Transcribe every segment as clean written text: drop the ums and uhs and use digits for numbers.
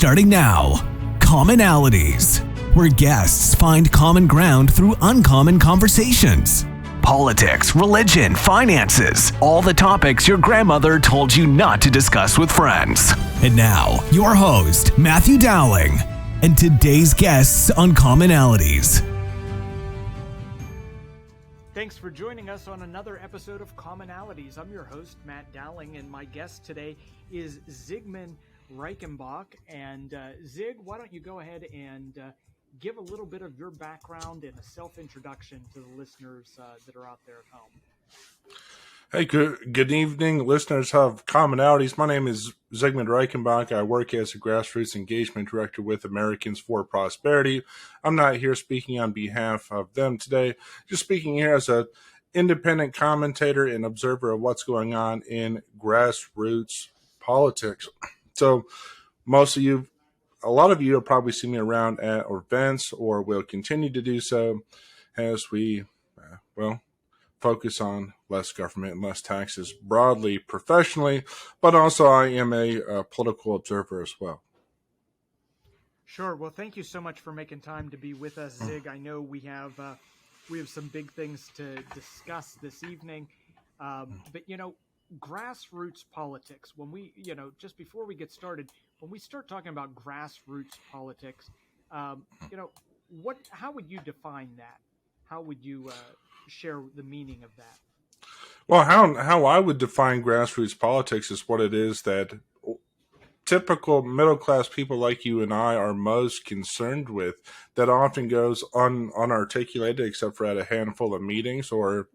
Starting now, Commonalities, where guests find common ground through uncommon conversations. Politics, religion, finances, all the topics your grandmother told you not to discuss with friends. And now, your host, Matthew Dowling, and today's guests on Commonalities. Thanks for joining us on another episode of Commonalities. I'm your host, Matt Dowling, and my guest today is Zygmunt Reichenbach. And Zig, why don't you go ahead and give a little bit of your background and a self-introduction to the listeners that are out there at home. Hey, good evening, listeners of Commonalities. My name is Zygmunt Reichenbach. I work as a grassroots engagement director with Americans for Prosperity. I'm not here speaking on behalf of them today, just speaking here as an independent commentator and observer of what's going on in grassroots politics. So a lot of you will probably see me around at events or will continue to do so as we, focus on less government and less taxes broadly, professionally, but also I am a political observer as well. Sure. Well, thank you so much for making time to be with us, Zig. I know we have some big things to discuss this evening, but grassroots politics. When we, just before we get started, when we start talking about grassroots politics, how would you define that? How would you share the meaning of that? Well, how I would define grassroots politics is what it is that typical middle-class people like you and I are most concerned with, that often goes unarticulated except for at a handful of meetings or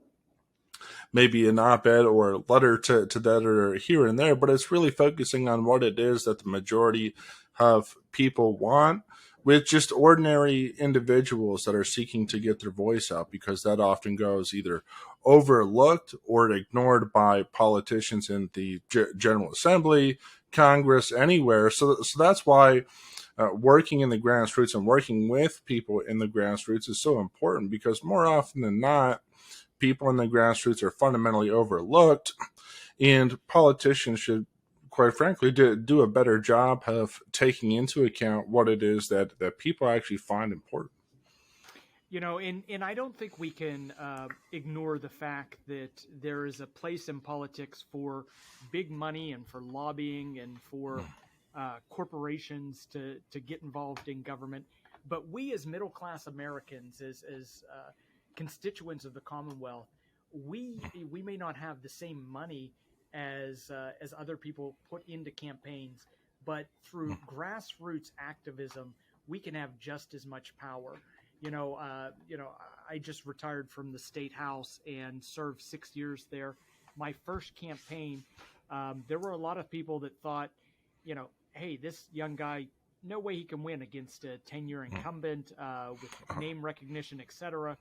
maybe an op-ed or a letter to that editor here and there, but it's really focusing on what it is that the majority of people want, with just ordinary individuals that are seeking to get their voice out, because that often goes either overlooked or ignored by politicians in the General Assembly, Congress, anywhere. So that's why working in the grassroots and working with people in the grassroots is so important, because more often than not, people in the grassroots are fundamentally overlooked, and politicians should, quite frankly, do a better job of taking into account what it is that people actually find important. And I don't think we can ignore the fact that there is a place in politics for big money and for lobbying and for corporations to get involved in government. But we as middle-class Americans, as constituents of the Commonwealth, we may not have the same money as other people put into campaigns, but through grassroots activism, we can have just as much power. I just retired from the state house and served 6 years there. My first campaign, there were a lot of people that thought, hey, this young guy, no way he can win against a 10-year incumbent with name recognition, etc.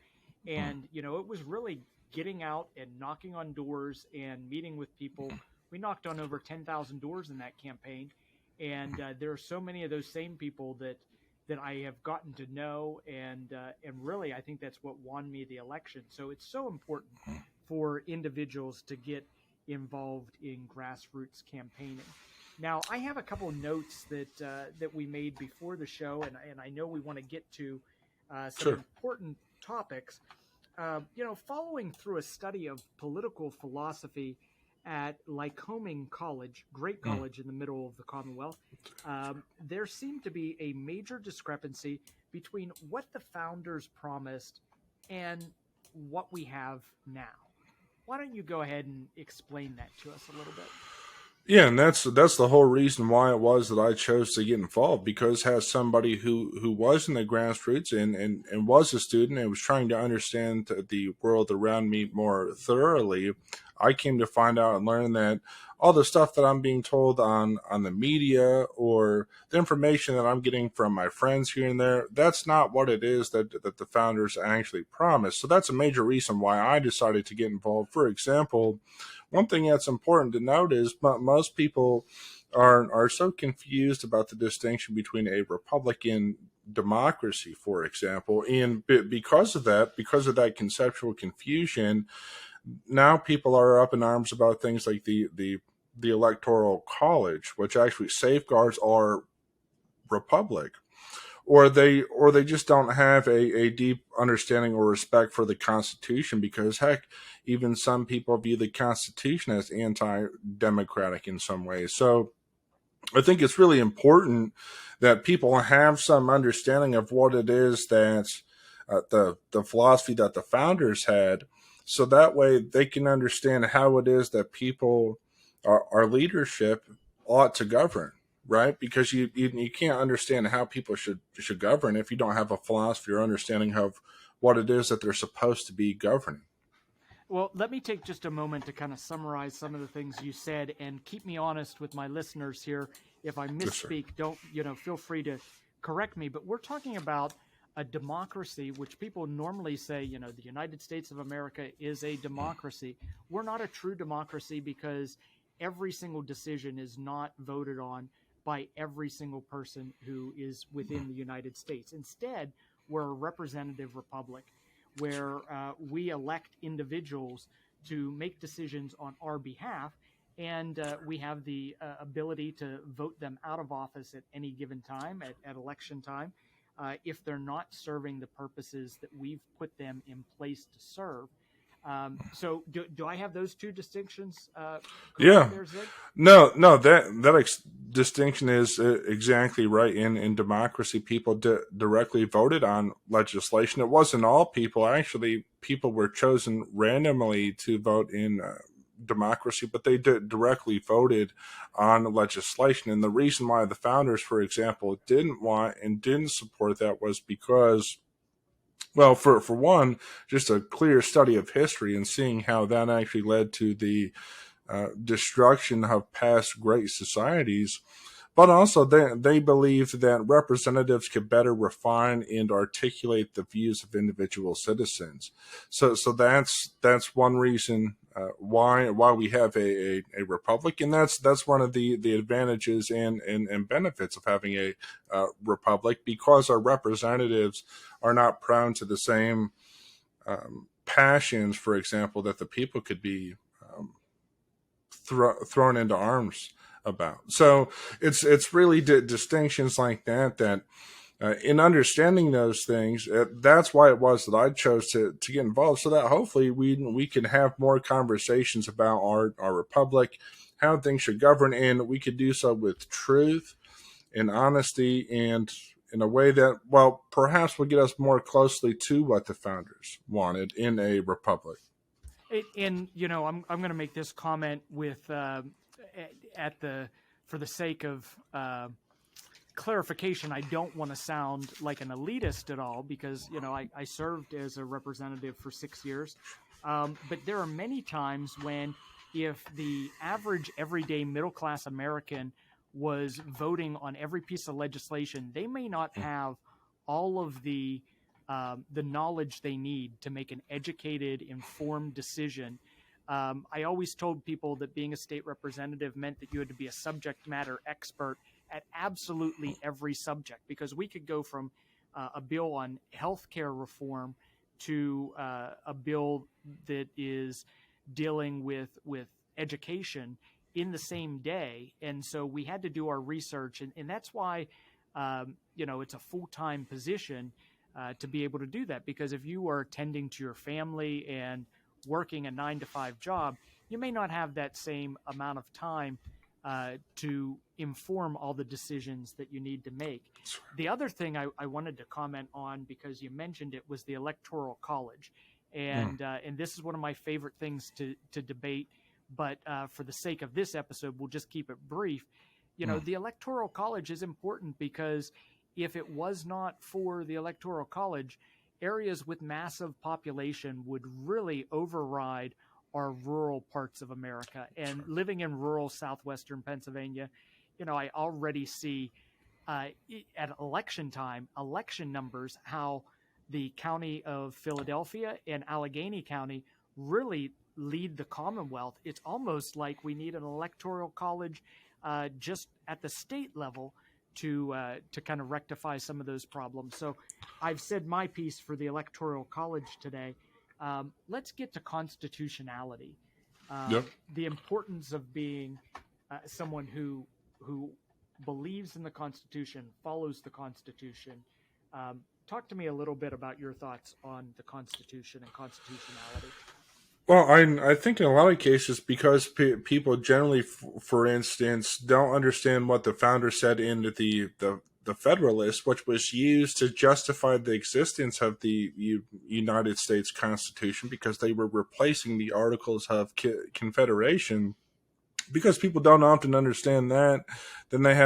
And, it was really getting out and knocking on doors and meeting with people. We knocked on over 10,000 doors in that campaign. And there are so many of those same people that I have gotten to know. And really, I think that's what won me the election. So it's so important for individuals to get involved in grassroots campaigning. Now, I have a couple of notes that we made before the show, and I know we want to get to some important topics. Following through a study of political philosophy at Lycoming College, great college in the middle of the Commonwealth, there seemed to be a major discrepancy between what the founders promised and what we have now. Why don't you go ahead and explain that to us a little bit? Yeah, and that's the whole reason why it was that I chose to get involved, because as somebody who was in the grassroots and was a student and was trying to understand the world around me more thoroughly, I came to find out and learn that all the stuff that I'm being told on the media or the information that I'm getting from my friends here and there, that's not what it is that the founders actually promised. So that's a major reason why I decided to get involved. For example, one thing that's important to note is most people are so confused about the distinction between a Republican democracy, for example, and because of that conceptual confusion, now people are up in arms about things like the Electoral College, which actually safeguards our republic, or they just don't have a deep understanding or respect for the Constitution, because heck, even some people view the Constitution as anti-democratic in some ways. So I think it's really important that people have some understanding of what it is that the philosophy that the founders had, so that way they can understand how it is that people, our leadership, ought to govern, right? Because you can't understand how people should govern if you don't have a philosophy or understanding of what it is that they're supposed to be governing. Well, let me take just a moment to kind of summarize some of the things you said, and keep me honest with my listeners here. If I misspeak, don't, feel free to correct me. But we're talking about a democracy, which people normally say, the United States of America is a democracy. We're not a true democracy because every single decision is not voted on by every single person who is within the United States. Instead, we're a representative republic where we elect individuals to make decisions on our behalf, and we have the ability to vote them out of office at any given time, at election time, if they're not serving the purposes that we've put them in place to serve. So do I have those two distinctions? Yeah. There, Zig? No, that distinction is exactly right. In democracy, people directly voted on legislation. It wasn't all people. Actually, people were chosen randomly to vote in democracy, but they directly voted on legislation. And the reason why the founders, for example, didn't want and didn't support that was because, well, for one, just a clear study of history and seeing how that actually led to the destruction of past great societies. But also they believed that representatives could better refine and articulate the views of individual citizens. So that's one reason why we have a republic, and that's one of the advantages and benefits of having a republic, because our representatives are not prone to the same passions, for example, that the people could be thrown into arms about. So it's really distinctions like that in understanding those things, that's why it was that I chose to get involved, so that hopefully we can have more conversations about our republic, how things should govern, and we could do so with truth and honesty, and in a way that, well, perhaps will get us more closely to what the founders wanted in a republic. And I'm going to make this comment with for the sake of clarification. I don't want to sound like an elitist at all, because I served as a representative for 6 years, but there are many times when, if the average everyday middle class American was voting on every piece of legislation, they may not have all of the knowledge they need to make an educated, informed decision. I always told people that being a state representative meant that you had to be a subject matter expert at absolutely every subject, because we could go from a bill on healthcare reform to a bill that is dealing with education in the same day. And so we had to do our research, and that's why it's a full-time position to be able to do that, because if you are tending to your family and working a 9-to-5 job, you may not have that same amount of time to inform all the decisions that you need to make. The other thing I wanted to comment on, because you mentioned it, was the Electoral College. And this is one of my favorite things to debate, but for the sake of this episode, we'll just keep it brief. The Electoral College is important because if it was not for the Electoral College, areas with massive population would really override our rural parts of America. And living in rural southwestern Pennsylvania, I already see at election time, election numbers, how the county of Philadelphia and Allegheny County really lead the Commonwealth. It's almost like we need an Electoral College just at the state level to kind of rectify some of those problems. So I've said my piece for the Electoral College today. Let's get to constitutionality. Yep. The importance of being someone who believes in the Constitution, follows the Constitution. Talk to me a little bit about your thoughts on the Constitution and constitutionality. Well, I think in a lot of cases, because people generally, for instance, don't understand what the founder said in the Federalist, which was used to justify the existence of the United States Constitution, because they were replacing the Articles of Confederation. Because people don't often understand that, then they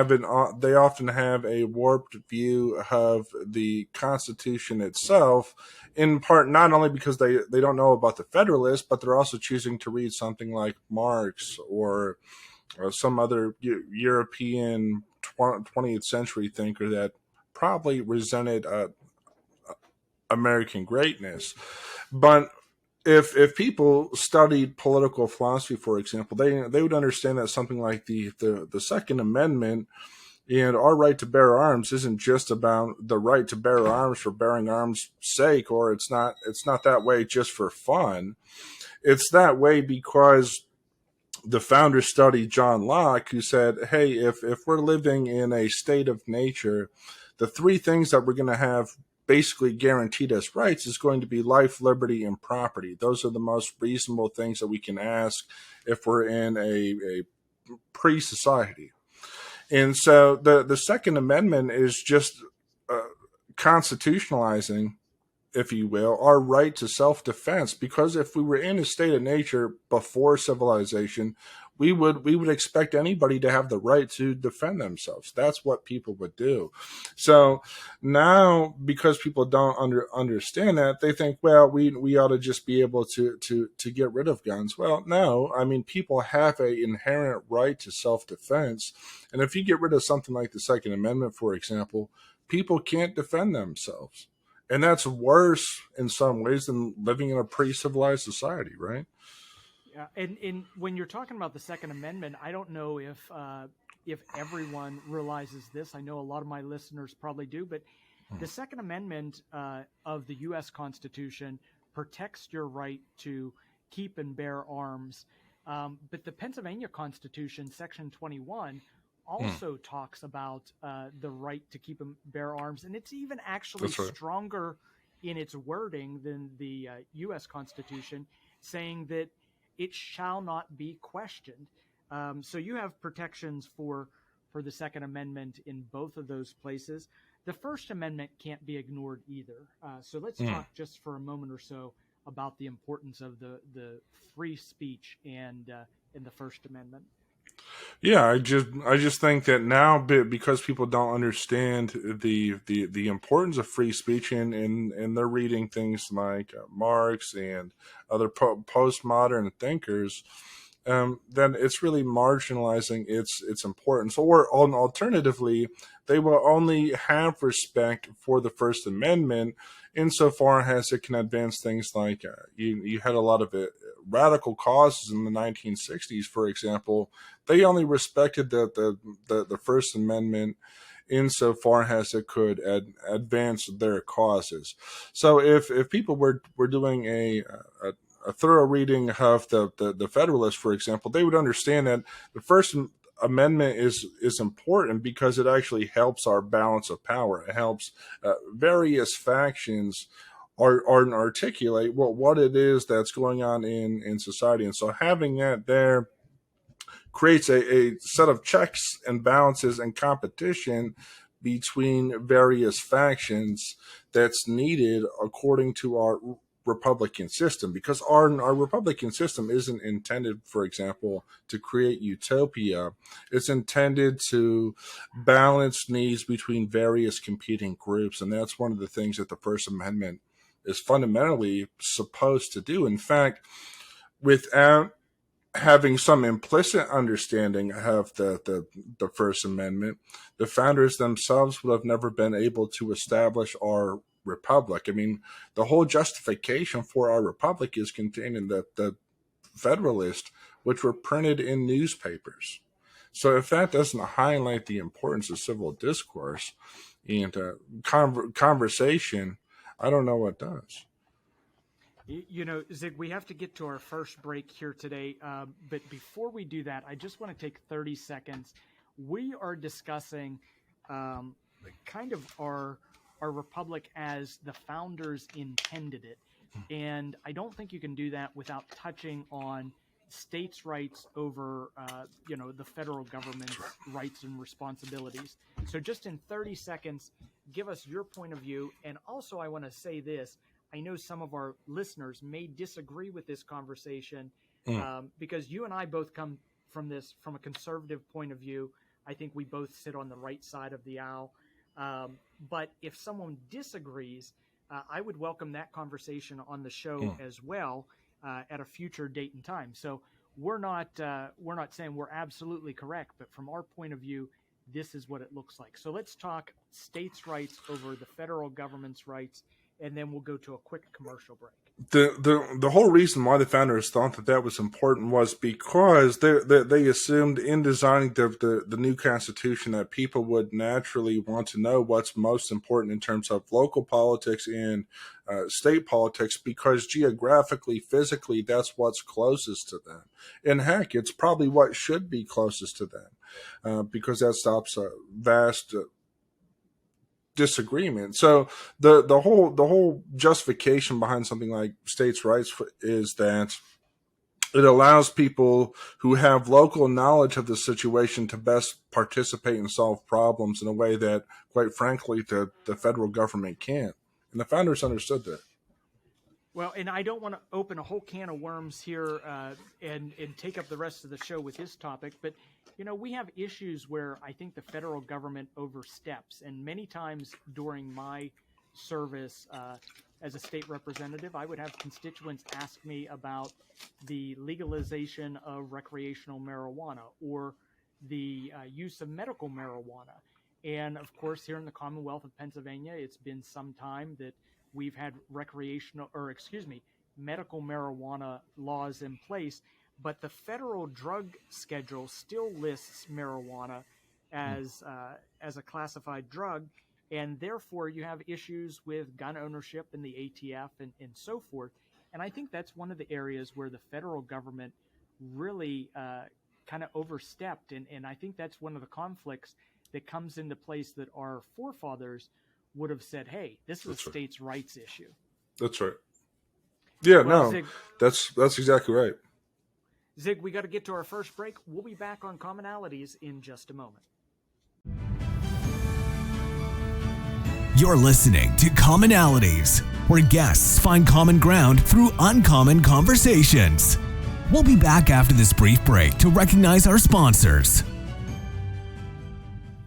often have a warped view of the Constitution itself, in part not only because they don't know about the Federalist, but they're also choosing to read something like Marx or some other European 20th century thinker that probably resented American greatness. But if people studied political philosophy, for example, they would understand that something like the Second Amendment and our right to bear arms isn't just about the right to bear arms for bearing arms' sake, or it's not that way just for fun. It's that way because the founder studied John Locke, who said, hey, if we're living in a state of nature, the three things that we're going to have basically guaranteed as rights is going to be life, liberty, and property. Those are the most reasonable things that we can ask if we're in a pre-society. And so the Second Amendment is just constitutionalizing, if you will, our right to self-defense. Because if we were in a state of nature before civilization, we would expect anybody to have the right to defend themselves. That's what people would do. So now, because people don't understand that, they think, well, we ought to just be able to get rid of guns. Well, no. I mean, people have an inherent right to self-defense. And if you get rid of something like the Second Amendment, for example, people can't defend themselves. And that's worse in some ways than living in a pre-civilized society, right? Yeah, and when you're talking about the Second Amendment, I don't know if everyone realizes this. I know a lot of my listeners probably do, but the Second Amendment of the U.S. Constitution protects your right to keep and bear arms. But the Pennsylvania Constitution, Section 21, also talks about the right to keep and bear arms, and it's even actually stronger in its wording than the U.S. Constitution, saying that it shall not be questioned. So you have protections for the Second Amendment in both of those places. The First Amendment can't be ignored either. So let's talk just for a moment or so about the importance of the free speech and the First Amendment. Yeah, I just think that now, because people don't understand the importance of free speech, and they're reading things like Marx and other postmodern thinkers, then it's really marginalizing its importance. Or alternatively, they will only have respect for the First Amendment insofar as it can advance things like you had a lot of radical causes in the 1960s, for example. They only respected the First Amendment insofar as it could advance their causes. So if people were doing a thorough reading of the Federalist, for example, they would understand that the First Amendment is important because it actually helps our balance of power. It helps various factions articulate what it is that's going on in society. And so having that there creates a set of checks and balances and competition between various factions that's needed according to our Republican system, because our Republican system isn't intended, for example, to create utopia. It's intended to balance needs between various competing groups, and that's one of the things that the First Amendment is fundamentally supposed to do. In fact, without having some implicit understanding of the First Amendment, the founders themselves would have never been able to establish our republic. I mean, the whole justification for our republic is contained in the Federalist, which were printed in newspapers. So if that doesn't highlight the importance of civil discourse and conversation, I don't know what does. You know, Zig, we have to get to our first break here today. But before we do that, I just want to take 30 seconds. we are discussing kind of our republic as the founders intended it. And I don't think you can do that without touching on states' rights over, the federal government's rights and responsibilities. So just in 30 seconds, give us your point of view. And also, I want to say this. I know some of our listeners may disagree with this conversation because you and I both come from a conservative point of view. I think we both sit on the right side of the aisle. But if someone disagrees, I would welcome that conversation on the show as well at a future date and time. So we're not saying we're absolutely correct, but from our point of view, this is what it looks like. So let's talk states' rights over the federal government's rights, and then we'll go to a quick commercial break. The whole reason why the founders thought that was important was because they assumed in designing the new Constitution that people would naturally want to know what's most important in terms of local politics and state politics, because geographically, physically, that's what's closest to them. And heck, it's probably what should be closest to them because that stops a vast disagreement. So the whole justification behind something like states' rights is that it allows people who have local knowledge of the situation to best participate and solve problems in a way that, quite frankly, the federal government can't. And the founders understood that. Well, and I don't want to open a whole can of worms here and take up the rest of the show with this topic, but we have issues where I think the federal government oversteps, and many times during my service as a state representative, I would have constituents ask me about the legalization of recreational marijuana or the use of medical marijuana. And of course, here in the Commonwealth of Pennsylvania, it's been some time that we've had medical marijuana laws in place, but the federal drug schedule still lists marijuana as a classified drug, and therefore you have issues with gun ownership in the ATF and so forth. And I think that's one of the areas where the federal government really kind of overstepped, and I think that's one of the conflicts that comes into place that our forefathers would have said, hey, this is a states' rights issue. That's right. Yeah, well, Zig, that's exactly right. Zig, we got to get to our first break. We'll be back on Commonalities in just a moment. You're listening to Commonalities, where guests find common ground through uncommon conversations. We'll be back after this brief break to recognize our sponsors.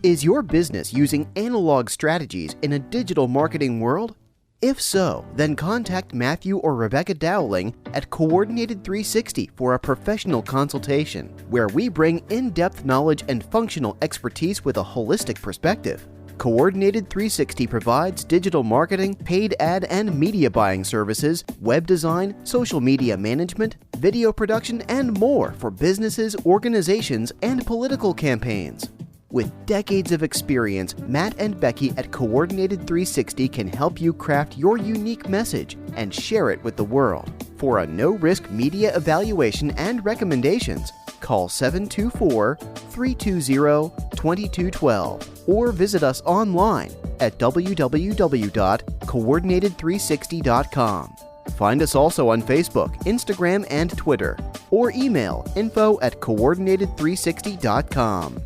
Is your business using analog strategies in a digital marketing world? If so, then contact Matthew or Rebecca Dowling at Coordinated 360 for a professional consultation, where we bring in-depth knowledge and functional expertise with a holistic perspective. Coordinated 360 provides digital marketing, paid ad and media buying services, web design, social media management, video production, and more for businesses, organizations, and political campaigns. With decades of experience, Matt and Becky at Coordinated 360 can help you craft your unique message and share it with the world. For a no-risk media evaluation and recommendations, call 724-320-2212 or visit us online at www.coordinated360.com. Find us also on Facebook, Instagram, and Twitter, or email info@coordinated360.com.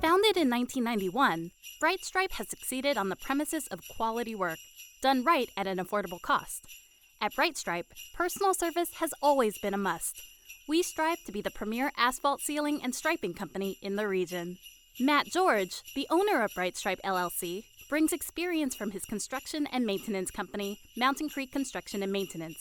Founded in 1991, Bright Stripe has succeeded on the premises of quality work, done right at an affordable cost. At Bright Stripe, personal service has always been a must. We strive to be the premier asphalt sealing and striping company in the region. Matt George, the owner of Bright Stripe LLC, brings experience from his construction and maintenance company, Mountain Creek Construction and Maintenance.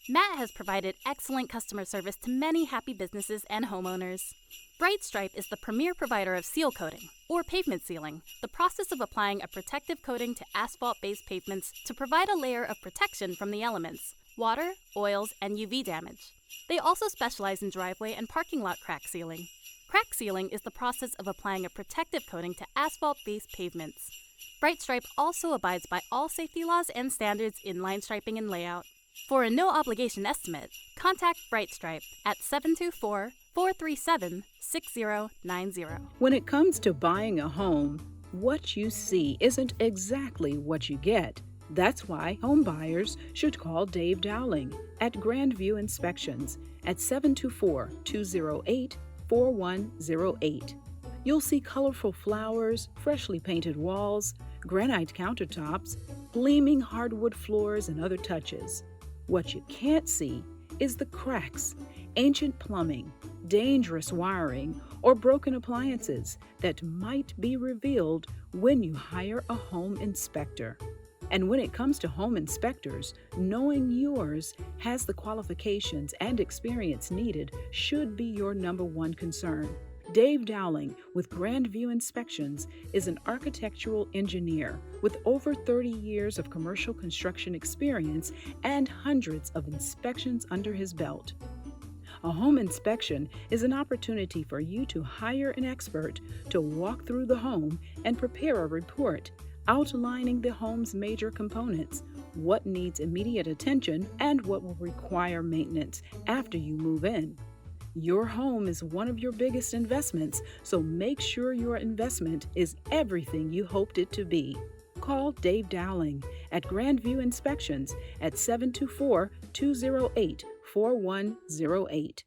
Matt has provided excellent customer service to many happy businesses and homeowners. Bright Stripe is the premier provider of seal coating, or pavement sealing, the process of applying a protective coating to asphalt-based pavements to provide a layer of protection from the elements, water, oils, and UV damage. They also specialize in driveway and parking lot crack sealing. Crack sealing is the process of applying a protective coating to asphalt-based pavements. Bright Stripe also abides by all safety laws and standards in line striping and layout. For a no-obligation estimate, contact Bright Stripe at 724-437-6090. When it comes to buying a home, what you see isn't exactly what you get. That's why home buyers should call Dave Dowling at Grandview Inspections at 724-208-4108. You'll see colorful flowers, freshly painted walls, granite countertops, gleaming hardwood floors, and other touches. What you can't see is the cracks, ancient plumbing, dangerous wiring, or broken appliances that might be revealed when you hire a home inspector. And when it comes to home inspectors, knowing yours has the qualifications and experience needed should be your number one concern. Dave Dowling with Grandview Inspections is an architectural engineer with over 30 years of commercial construction experience and hundreds of inspections under his belt. A home inspection is an opportunity for you to hire an expert to walk through the home and prepare a report outlining the home's major components, what needs immediate attention, and what will require maintenance after you move in. Your home is one of your biggest investments, so make sure your investment is everything you hoped it to be. Call Dave Dowling at Grandview Inspections at 724-208-4108.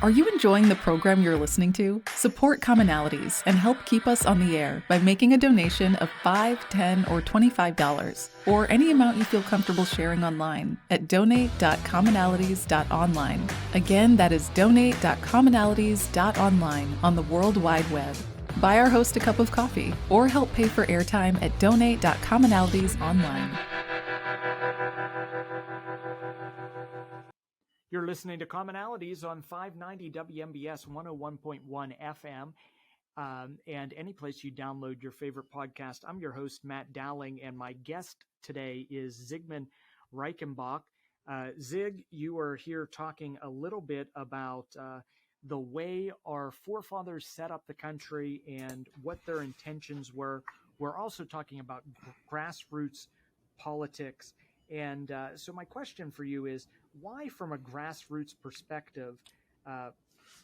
Are you enjoying the program you're listening to? Support Commonalities and help keep us on the air by making a donation of $5, $10, or $25, or any amount you feel comfortable sharing online at donate.commonalities.online. Again, that is donate.commonalities.online on the World Wide Web. Buy our host a cup of coffee or help pay for airtime at donate.commonalities.online. You're listening to Commonalities on 590 WMBS 101.1 FM and any place you download your favorite podcast. I'm your host, Matt Dowling, and my guest today is Zygmunt Reichenbach. Zig, you are here talking a little bit about the way our forefathers set up the country and what their intentions were. We're also talking about grassroots politics. And so my question for you is, why, from a grassroots perspective,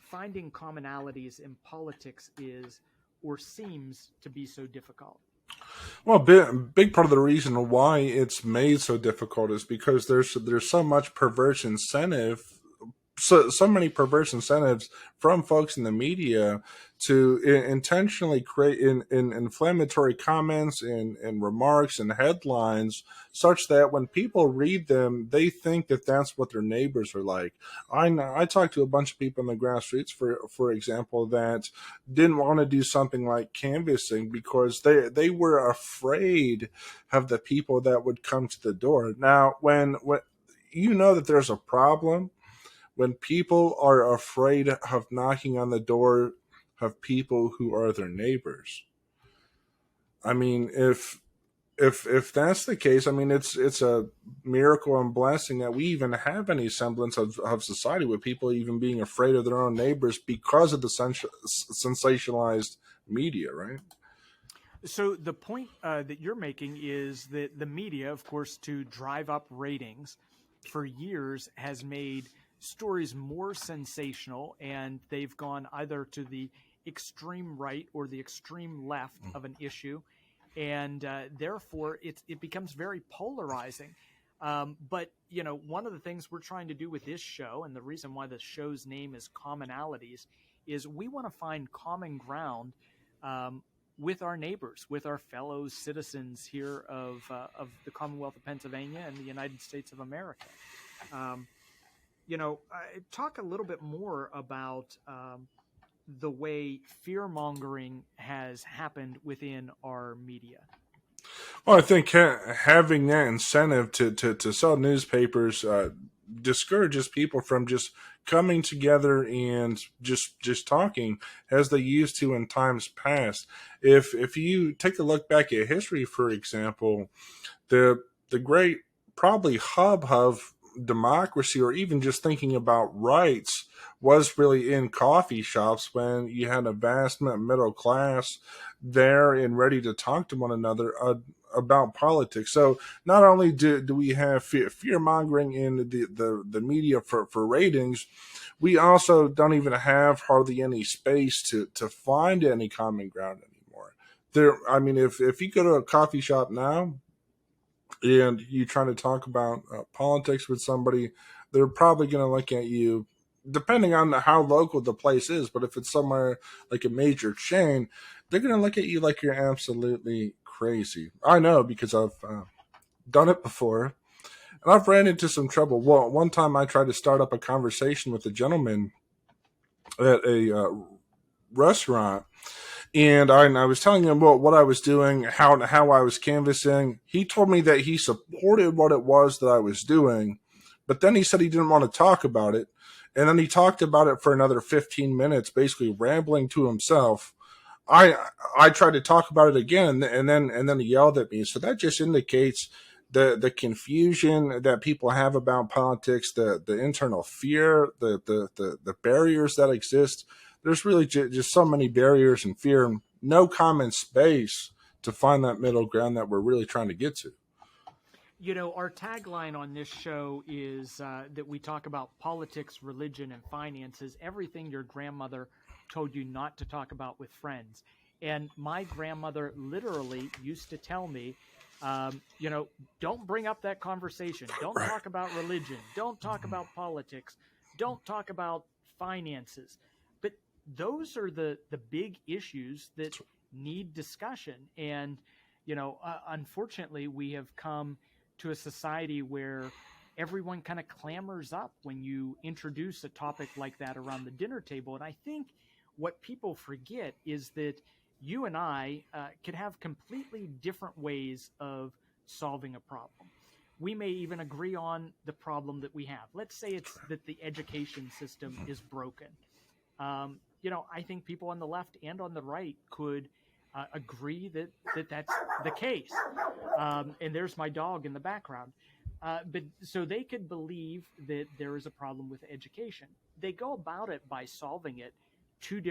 finding commonalities in politics is or seems to be so difficult? Well, big part of the reason why it's made so difficult is because there's so much perverse incentive, so many perverse incentives from folks in the media to intentionally create in inflammatory comments and remarks and headlines, such that when people read them, they think that that's what their neighbors are like. I talked to a bunch of people in the grassroots, for example, that didn't want to do something like canvassing because they were afraid of the people that would come to the door. Now, when you know that there's a problem, when people are afraid of knocking on the door of people who are their neighbors. I mean, if that's the case, I mean, it's a miracle and blessing that we even have any semblance of society with people even being afraid of their own neighbors because of the sensationalized media, right? So the point that you're making is that the media, of course, to drive up ratings for years has made stories more sensational, and they've gone either to the extreme right or the extreme left of an issue, and therefore it becomes very polarizing. But you know, one of the things we're trying to do with this show, and the reason why the show's name is Commonalities, is we want to find common ground with our neighbors, with our fellow citizens here of the Commonwealth of Pennsylvania and the United States of America. You know, talk a little bit more about the way fear-mongering has happened within our media. Well, I think having that incentive to sell newspapers discourages people from just coming together and just talking as they used to in times past. If you take a look back at history, for example, the great probably hub of democracy, or even just thinking about rights, was really in coffee shops when you had a vast middle class there and ready to talk to one another about politics. So not only do we have fear mongering in the media for ratings, we also don't even have hardly any space to find any common ground anymore. I mean, if you go to a coffee shop now and you try to talk about politics with somebody, they're probably going to look at you, depending on how local the place is. But if it's somewhere like a major chain, they're going to look at you like you're absolutely crazy. I know, because I've done it before, and I've ran into some trouble. Well, one time I tried to start up a conversation with a gentleman at a restaurant, and I was telling him what I was doing, how I was canvassing. He told me that he supported what it was that I was doing, but then he said he didn't want to talk about it. And then he talked about it for another 15 minutes, basically rambling to himself. I tried to talk about it again, and then he yelled at me. So that just indicates the confusion that people have about politics, the internal fear, the barriers that exist. There's really just so many barriers and fear, no common space to find that middle ground that we're really trying to get to. You know, our tagline on this show is that we talk about politics, religion, and finances, everything your grandmother told you not to talk about with friends. And my grandmother literally used to tell me, don't bring up that conversation. Don't talk about religion. Don't talk about politics. Don't talk about finances. But those are the big issues that need discussion. And, unfortunately, we have come to a society where everyone kind of clamors up when you introduce a topic like that around the dinner table. And I think what people forget is that you and I could have completely different ways of solving a problem. We may even agree on the problem that we have. Let's say it's that the education system is broken. I think people on the left and on the right could agree that that's the case. And there's my dog in the background. But so they could believe that there is a problem with education. They go about it by solving it two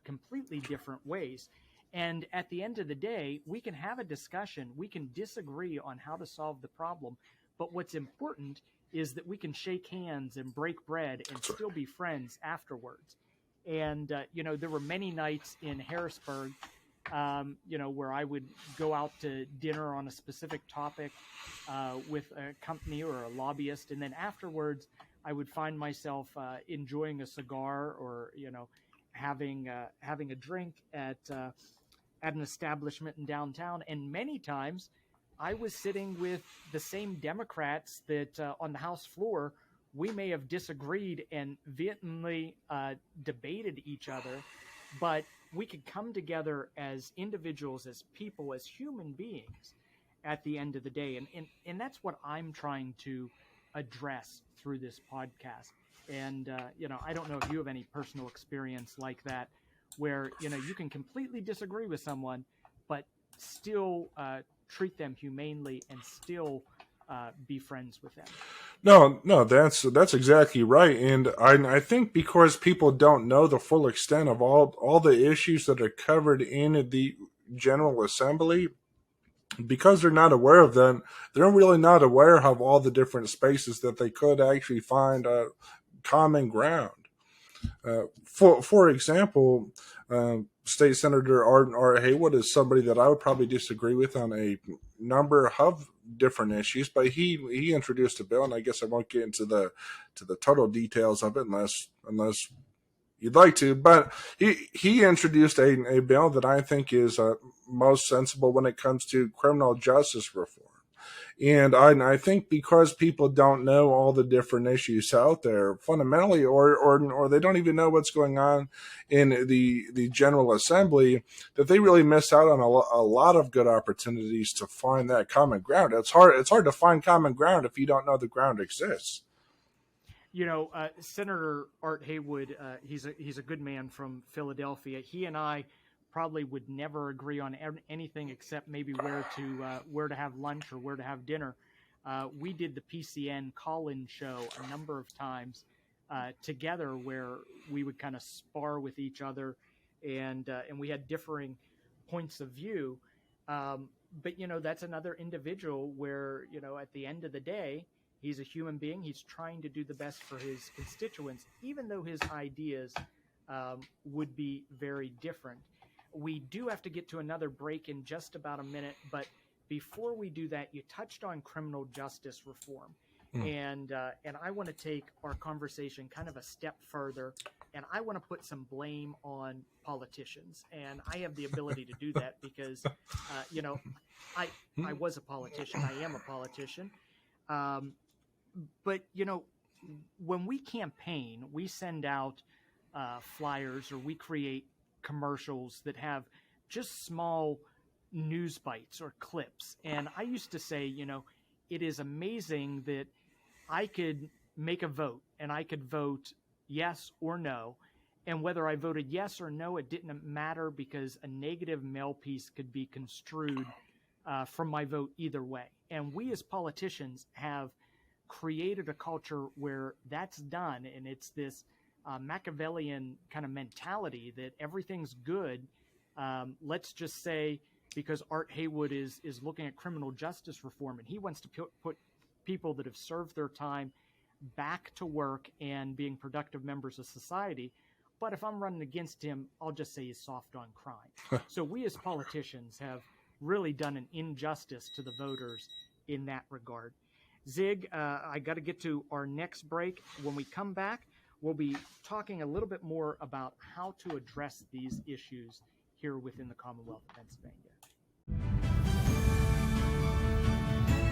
completely different ways. And at the end of the day, we can have a discussion. We can disagree on how to solve the problem. But what's important is that we can shake hands and break bread and still be friends afterwards. And, there were many nights in Harrisburg, where I would go out to dinner on a specific topic with a company or a lobbyist. And then afterwards, I would find myself enjoying a cigar or, having a drink at an establishment in downtown. And many times I was sitting with the same Democrats that on the House floor, we may have disagreed and vehemently debated each other, but we could come together as individuals, as people, as human beings at the end of the day. And that's what I'm trying to address through this podcast. And, I don't know if you have any personal experience like that, where, you can completely disagree with someone, but still treat them humanely and still be friends with them. No, that's exactly right. And I think because people don't know the full extent of all the issues that are covered in the General Assembly, because they're not aware of them, they're really not aware of all the different spaces that they could actually find common ground. For example, State Senator Art Haywood is somebody that I would probably disagree with on a number of different issues, but he introduced a bill, and I guess I won't get into the total details of it unless you'd like to. But he introduced a bill that I think is most sensible when it comes to criminal justice reform. And I think because people don't know all the different issues out there fundamentally, or they don't even know what's going on in the General Assembly, that they really miss out on a lot of good opportunities to find that common ground. It's hard to find common ground if you don't know the ground exists. Senator Art Haywood, he's a good man from Philadelphia. He and I probably would never agree on anything except maybe where to have lunch or where to have dinner. We did the PCN call-in show a number of times together, where we would kind of spar with each other, and we had differing points of view. But that's another individual where at the end of the day, he's a human being. He's trying to do the best for his constituents, even though his ideas would be very different. We do have to get to another break in just about a minute, but before we do that, you touched on criminal justice reform. And I want to take our conversation kind of a step further, and I want to put some blame on politicians. And I have the ability to do that because, I was a politician. I am a politician. But, when we campaign, we send out flyers, or we create commercials that have just small news bites or clips. And I used to say, it is amazing that I could make a vote, and I could vote yes or no. And whether I voted yes or no, it didn't matter, because a negative mail piece could be construed from my vote either way. And we as politicians have created a culture where that's done, and it's this Machiavellian kind of mentality that everything's good. Let's just say, because Art Haywood is looking at criminal justice reform, and he wants to put people that have served their time back to work and being productive members of society. But if I'm running against him, I'll just say he's soft on crime. So we as politicians have really done an injustice to the voters in that regard. Zig, I got to get to our next break. When we come back, we'll be talking a little bit more about how to address these issues here within the Commonwealth of Pennsylvania.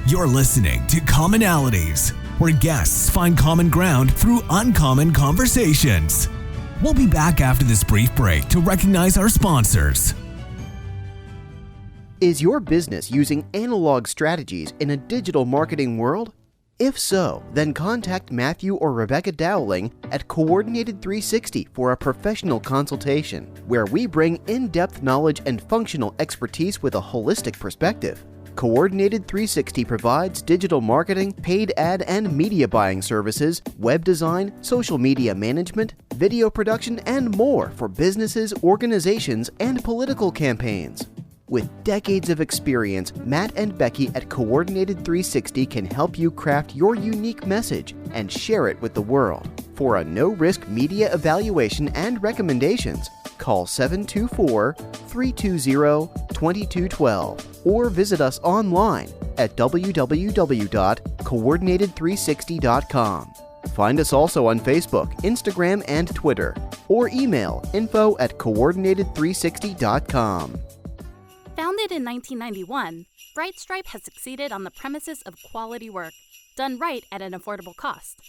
You're listening to Commonalities, where guests find common ground through uncommon conversations. We'll be back after this brief break to recognize our sponsors. Is your business using analog strategies in a digital marketing world? If so, then contact Matthew or Rebecca Dowling at Coordinated 360 for a professional consultation, where we bring in-depth knowledge and functional expertise with a holistic perspective. Coordinated 360 provides digital marketing, paid ad and media buying services, web design, social media management, video production, and more for businesses, organizations, and political campaigns. With decades of experience, Matt and Becky at Coordinated 360 can help you craft your unique message and share it with the world. For a no-risk media evaluation and recommendations, call 724-320-2212 or visit us online at www.coordinated360.com. Find us also on Facebook, Instagram, and Twitter, or email info@coordinated360.com. Founded in 1991, Bright Stripe has succeeded on the premises of quality work, done right at an affordable cost.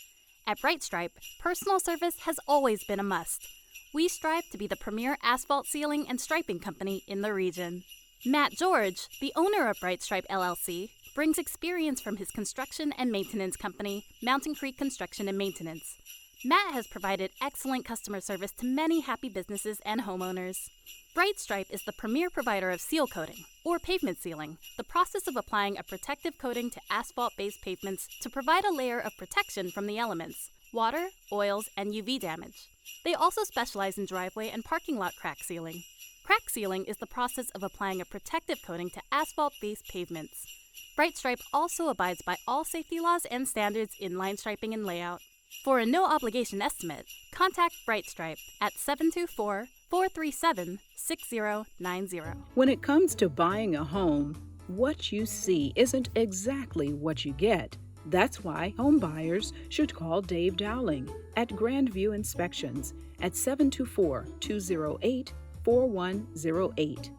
At Bright Stripe, personal service has always been a must. We strive to be the premier asphalt sealing and striping company in the region. Matt George, the owner of Bright Stripe LLC, brings experience from his construction and maintenance company, Mountain Creek Construction and Maintenance. Matt has provided excellent customer service to many happy businesses and homeowners. Bright Stripe is the premier provider of seal coating, or pavement sealing, the process of applying a protective coating to asphalt-based pavements to provide a layer of protection from the elements, water, oils, and UV damage. They also specialize in driveway and parking lot crack sealing. Crack sealing is the process of applying a protective coating to asphalt-based pavements. Bright Stripe also abides by all safety laws and standards in line striping and layout. For a no-obligation estimate, contact Bright Stripe at 724-437-6090. When it comes to buying a home, what you see isn't exactly what you get. That's why home buyers should call Dave Dowling at Grandview Inspections at 724-208-4108.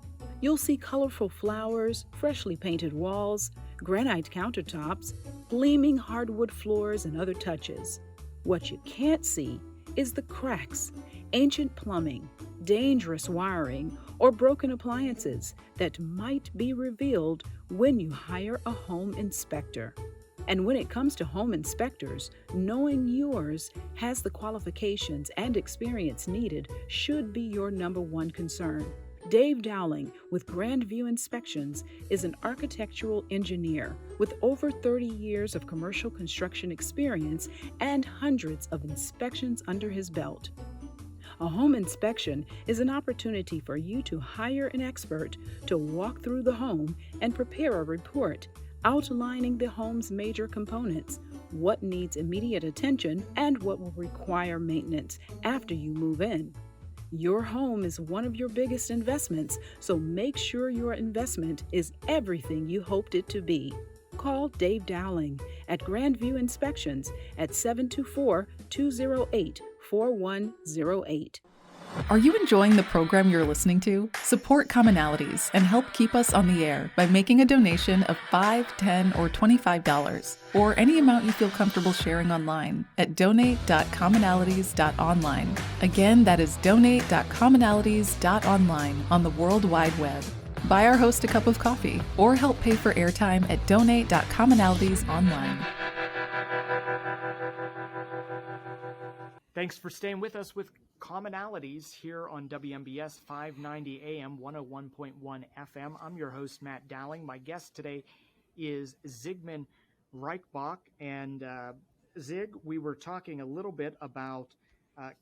You'll see colorful flowers, freshly painted walls, granite countertops, gleaming hardwood floors, and other touches. What you can't see is the cracks, ancient plumbing, dangerous wiring, or broken appliances that might be revealed when you hire a home inspector. And when it comes to home inspectors, knowing yours has the qualifications and experience needed should be your number one concern. Dave Dowling with Grandview Inspections is an architectural engineer with over 30 years of commercial construction experience and hundreds of inspections under his belt. A home inspection is an opportunity for you to hire an expert to walk through the home and prepare a report outlining the home's major components, what needs immediate attention, and what will require maintenance after you move in. Your home is one of your biggest investments, so make sure your investment is everything you hoped it to be. Call Dave Dowling at Grandview Inspections at 724-208-4108. Are you enjoying the program you're listening to? Support Commonalities and help keep us on the air by making a donation of $5, $10, or $25, or any amount you feel comfortable sharing online at donate.commonalities.online. Again, that is donate.commonalities.online on the World Wide Web. Buy our host a cup of coffee or help pay for airtime at donate.commonalities.online. Thanks for staying with us with Commonalities here on WMBS 590 AM 101.1 FM. I'm your host, Matt Dowling. My guest today is Zygmunt Reichbach. And Zig, we were talking a little bit about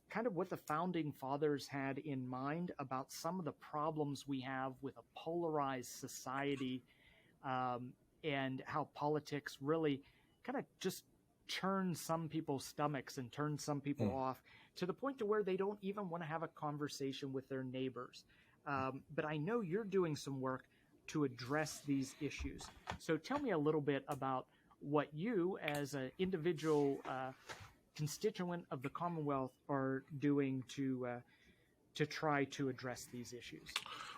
kind of what the founding fathers had in mind about some of the problems we have with a polarized society, and how politics really kind of just turn some people's stomachs and turn some people off to the point to where they don't even want to have a conversation with their neighbors. But I know you're doing some work to address these issues. So tell me a little bit about what you as an individual constituent of the Commonwealth are doing to try to address these issues.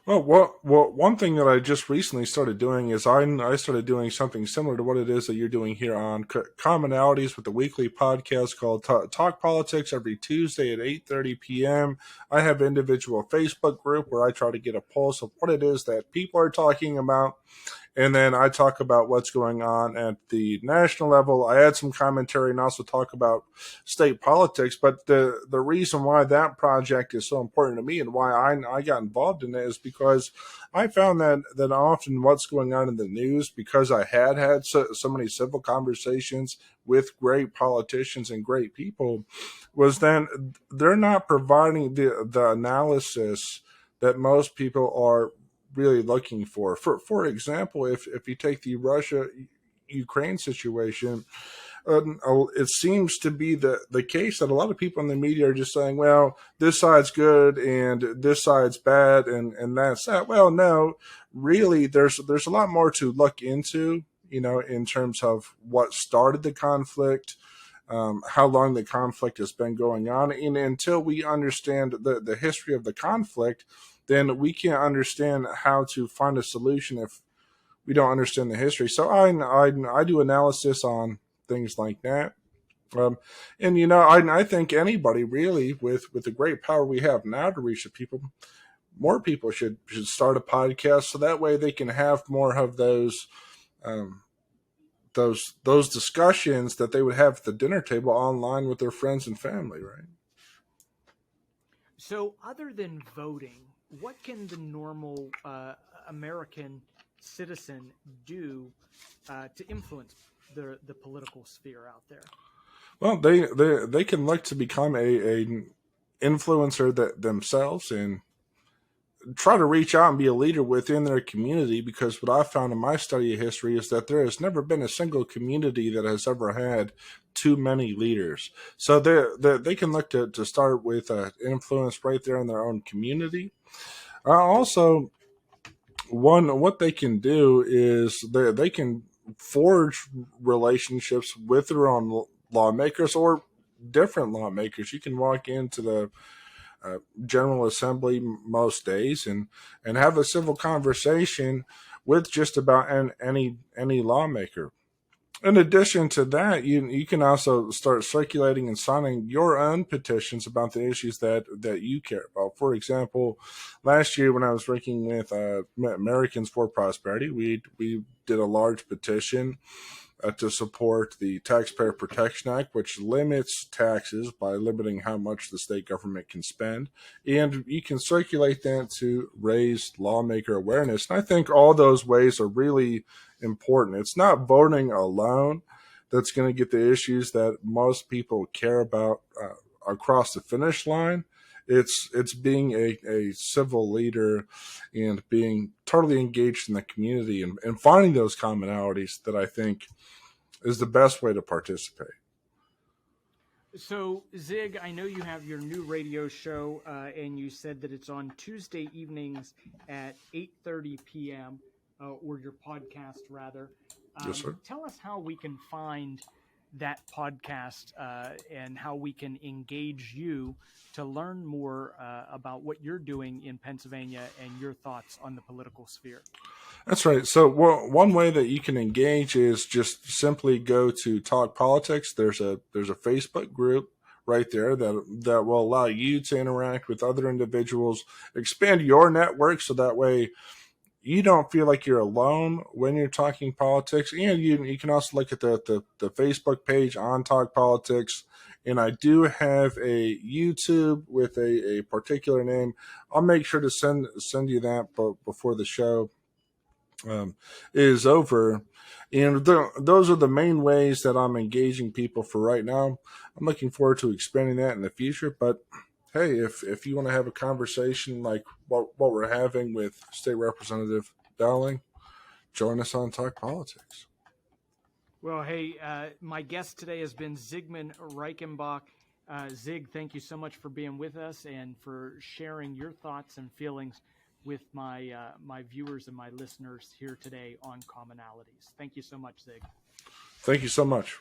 Well, one thing that I just recently started doing is I started doing something similar to what it is that you're doing here on Commonalities with the weekly podcast called Talk Politics every Tuesday at 8:30 p.m. I have an individual Facebook group where I try to get a pulse of what it is that people are talking about. And then I talk about what's going on at the national level. I add some commentary and also talk about state politics. But the reason why that project is so important to me and why I got involved in it is because I found that often what's going on in the news, because I had so many civil conversations with great politicians and great people, was then they're not providing the analysis that most people are really looking for. For example, if you take the Russia-Ukraine situation, it seems to be the case that a lot of people in the media are just saying, well, this side's good and this side's bad, and that's that. Well, no, really, there's a lot more to look into, in terms of what started the conflict, how long the conflict has been going on, and until we understand the history of the conflict, then we can't understand how to find a solution if we don't understand the history. So I do analysis on things like that. And I think anybody really with the great power we have now to reach the people, more people should start a podcast so that way they can have more of those discussions that they would have at the dinner table online with their friends and family, right? So other than voting, what can the normal American citizen do to influence the political sphere out there? Well, they can look to become a influencer themselves and try to reach out and be a leader within their community, because what I found in my study of history is that there has never been a single community that has ever had too many leaders. So they can look to start with influence right there in their own community. Also, what they can do is they can forge relationships with their own lawmakers or different lawmakers. You can walk into the General Assembly most days and have a civil conversation with just about any lawmaker. In addition to that, you can also start circulating and signing your own petitions about the issues that you care about. For example, last year when I was working with Americans for Prosperity, we did a large petition to support the Taxpayer Protection Act, which limits taxes by limiting how much the state government can spend. And you can circulate that to raise lawmaker awareness. And I think all those ways are really important. It's not voting alone that's going to get the issues that most people care about across the finish line. It's being a civil leader and being totally engaged in the community and finding those commonalities that I think is the best way to participate. So, Zig, I know you have your new radio show, and you said that it's on Tuesday evenings at 8:30 p.m., or your podcast, rather. Yes, sir. Tell us how we can find that podcast and how we can engage you to learn more about what you're doing in Pennsylvania and your thoughts on the political sphere. That's right. So one way that you can engage is just simply go to Talk Politics. There's a Facebook group right there that will allow you to interact with other individuals, expand your network so that way you don't feel like you're alone when you're talking politics. And you can also look at the Facebook page on Talk Politics. And I do have a YouTube with a particular name. I'll make sure to send you that before the show is over. And those are the main ways that I'm engaging people for right now. I'm looking forward to expanding that in the future. But hey, if you want to have a conversation like what we're having with State Representative Dowling, join us on Talk Politics. Well, hey, my guest today has been Zygmunt Reichenbach. Zig, thank you so much for being with us and for sharing your thoughts and feelings with my viewers and my listeners here today on Commonalities. Thank you so much, Zig. Thank you so much.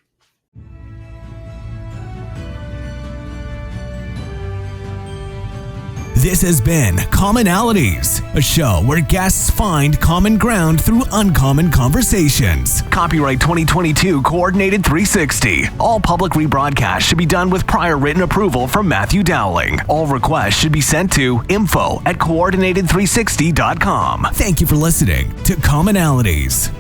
This has been Commonalities, a show where guests find common ground through uncommon conversations. Copyright 2022 Coordinated 360. All public rebroadcasts should be done with prior written approval from Matthew Dowling. All requests should be sent to info@coordinated360.com. Thank you for listening to Commonalities.